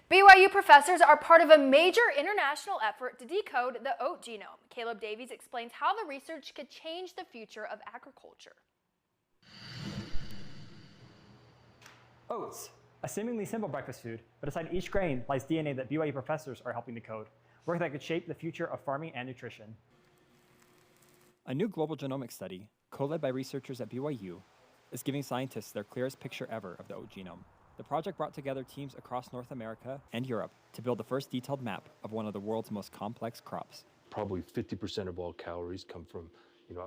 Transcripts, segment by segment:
BYU professors are part of a major international effort to decode the oat genome. Kaleb Davies explains how the research could change the future of agriculture. Oats, a seemingly simple breakfast food, but inside each grain lies DNA that BYU professors are helping decode, work that could shape the future of farming and nutrition. A new global genomics study, co-led by researchers at BYU, is giving scientists their clearest picture ever of the oat genome. The project brought together teams across North America and Europe to build the first detailed map of one of the world's most complex crops. Probably 50% of all calories come from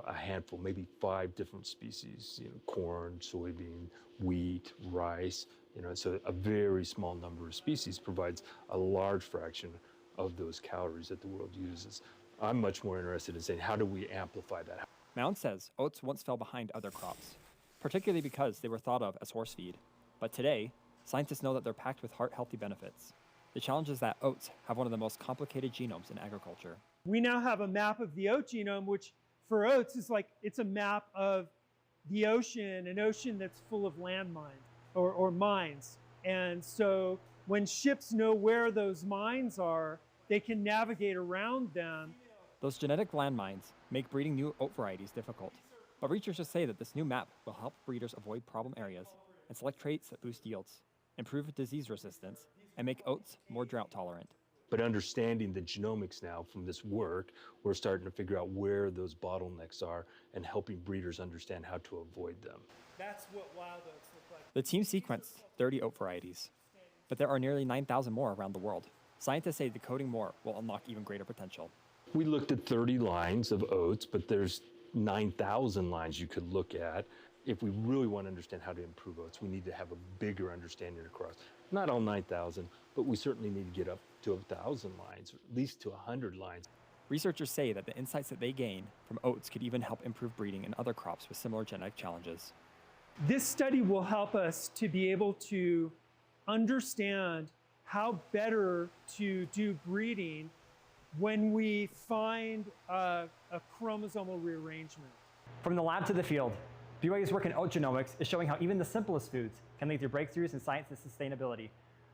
a handful, maybe 5 different species, corn, soybean, wheat, rice, so a very small number of species provides a large fraction of those calories that the world uses. I'm much more interested in saying, how do we amplify that? Mound says oats once fell behind other crops, particularly because they were thought of as horse feed. But today, scientists know that they're packed with heart-healthy benefits. The challenge is that oats have one of the most complicated genomes in agriculture. We now have a map of the oat genome, which for oats is it's a map of the ocean, an ocean that's full of landmines or mines. And so when ships know where those mines are, they can navigate around them. Those genetic landmines make breeding new oat varieties difficult. But researchers say that this new map will help breeders avoid problem areas and select traits that boost yields, improve disease resistance, and make oats more drought tolerant. But understanding the genomics now from this work, we're starting to figure out where those bottlenecks are and helping breeders understand how to avoid them. That's what wild oats look like. The team sequenced 30 oat varieties, but there are nearly 9,000 more around the world. Scientists say decoding more will unlock even greater potential. We looked at 30 lines of oats, but there's 9,000 lines you could look at. If we really want to understand how to improve oats, we need to have a bigger understanding across. Not all 9,000, but we certainly need to get up to 1,000 lines, or at least to 100 lines. Researchers say that the insights that they gain from oats could even help improve breeding in other crops with similar genetic challenges. This study will help us to be able to understand how better to do breeding when we find a chromosomal rearrangement. From the lab to the field, BYU's work in oat genomics is showing how even the simplest foods can lead to breakthroughs in science and sustainability.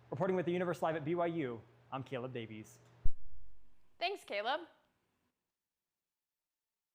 Reporting with the Universe Live at BYU, I'm Kaleb Davies. Thanks, Kaleb.